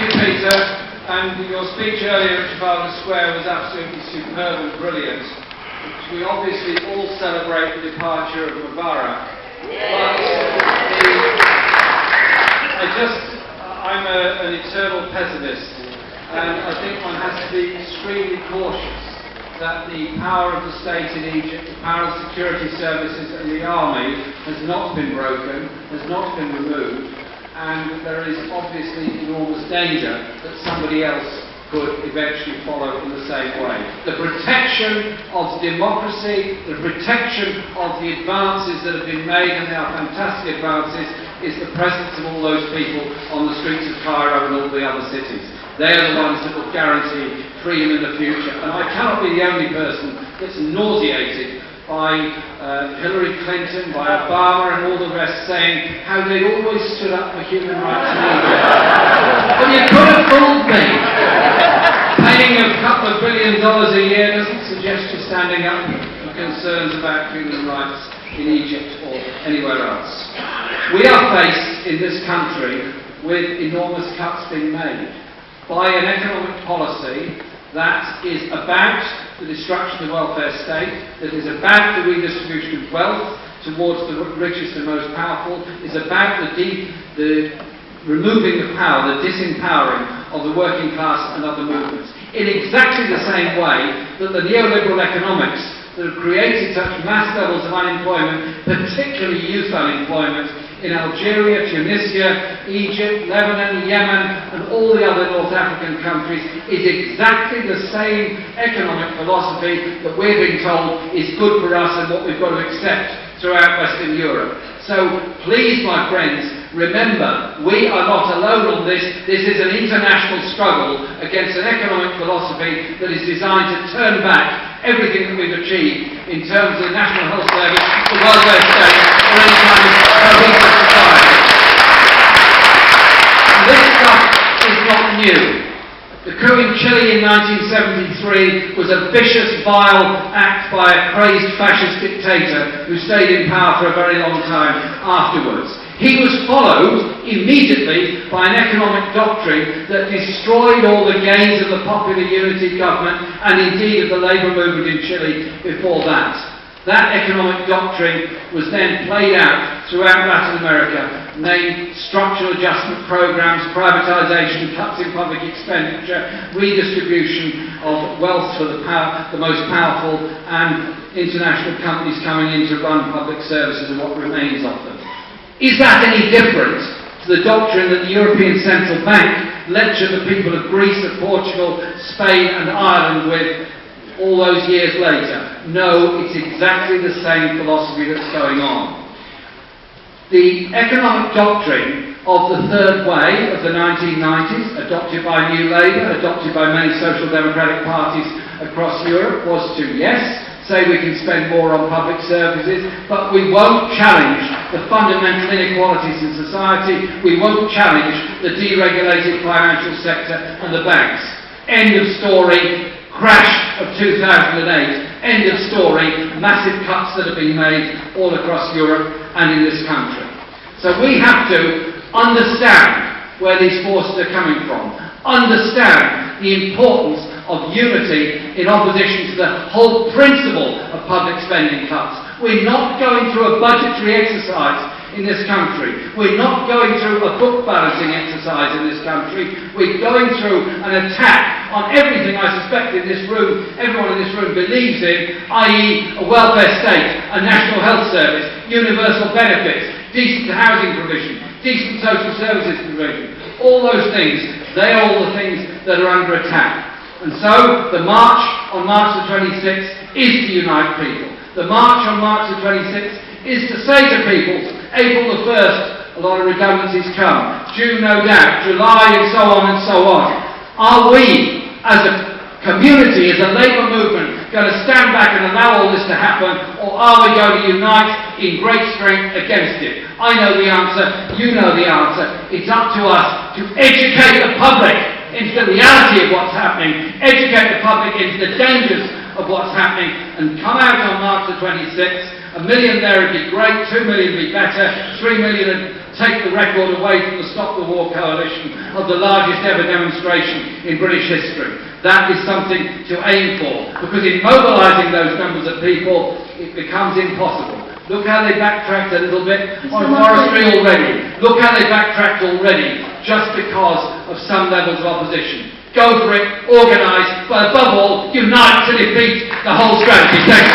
you, Peter. And your speech earlier at Trafalgar Square was absolutely superb and brilliant. We obviously all celebrate the departure of Mubarak. But I'm an eternal pessimist, and I think one has to be extremely cautious that the power of the state in Egypt, the power of the security services and the army has not been broken, has not been removed, and there is obviously enormous danger that somebody else could eventually follow in the same way. The protection of democracy, the protection of the advances that have been made, and they are fantastic advances, is the presence of all those people on the streets of Cairo and all the other cities. They are the ones that will guarantee freedom in the future. And I cannot be the only person that's nauseated by Hillary Clinton, by Obama and all the rest saying how they'd always stood up for human rights in Egypt. But you could have fooled me. Paying a couple of $1 billion a year doesn't suggest you're standing up for concerns about human rights in Egypt or anywhere else. We are faced in this country with enormous cuts being made by an economic policy that is about the destruction of the welfare state, that is about the redistribution of wealth towards the richest and most powerful, is about the removing of power, the disempowering of the working class and other movements. In exactly the same way that the neoliberal economics that have created such mass levels of unemployment, particularly youth unemployment, in Algeria, Tunisia, Egypt, Lebanon, Yemen, and all the other North African countries, is exactly the same economic philosophy that we're being told is good for us and what we've got to accept throughout Western Europe. So please, my friends, remember, we are not alone on this. This is an international struggle against an economic philosophy that is designed to turn back everything that we've achieved in terms of the National Health Service, the welfare state, or any kind of cohesive society. And this stuff is not new. The coup in Chile in 1973 was a vicious, vile act by a crazed fascist dictator who stayed in power for a very long time afterwards. He was followed immediately by an economic doctrine that destroyed all the gains of the popular unity government and indeed of the labour movement in Chile before that. That economic doctrine was then played out throughout Latin America, named structural adjustment programs, privatisation, cuts in public expenditure, redistribution of wealth for the most powerful, and international companies coming in to run public services and what remains of them. Is that any different to the doctrine that the European Central Bank lectured the people of Greece, of Portugal, Spain and Ireland with all those years later? No, it's exactly the same philosophy that's going on. The economic doctrine of the third way of the 1990s, adopted by New Labour, adopted by many social democratic parties across Europe, was to, yes, say we can spend more on public services, but we won't challenge the fundamental inequalities in society, we won't challenge the deregulated financial sector and the banks. End of story. Crash of 2008. End of story. Massive cuts that have been made all across Europe and in this country. So we have to understand where these forces are coming from. Understand the importance of unity in opposition to the whole principle of public spending cuts. We're not going through a budgetary exercise in this country. We're not going through a book balancing exercise in this country. We're going through an attack on everything I suspect in this room, everyone in this room believes in, i.e. a welfare state, a national health service, universal benefits, decent housing provision, decent social services provision. All those things, they are all the things that are under attack. And so, the march on March the 26th is to unite people. The march on March the 26th is to say to people, April the 1st, a lot of redundancies come, June no doubt, July and so on, Are we, as a community, as a labour movement, going to stand back and allow all this to happen, or are we going to unite in great strength against it? I know the answer, you know the answer. It's up to us to educate the public into the reality of what's happening, educate the public into the dangers of what's happening, and come out on March the 26th. 1 million there would be great, 2 million would be better, 3 million would take the record away from the Stop the War coalition of the largest ever demonstration in British history. That is something to aim for, because in mobilising those numbers of people, it becomes impossible. Look how they backtracked a little bit on forestry already. Look how they backtracked already, just because of some levels of opposition. Go for it, organise, but above all, unite to defeat the whole strategy. Thank you.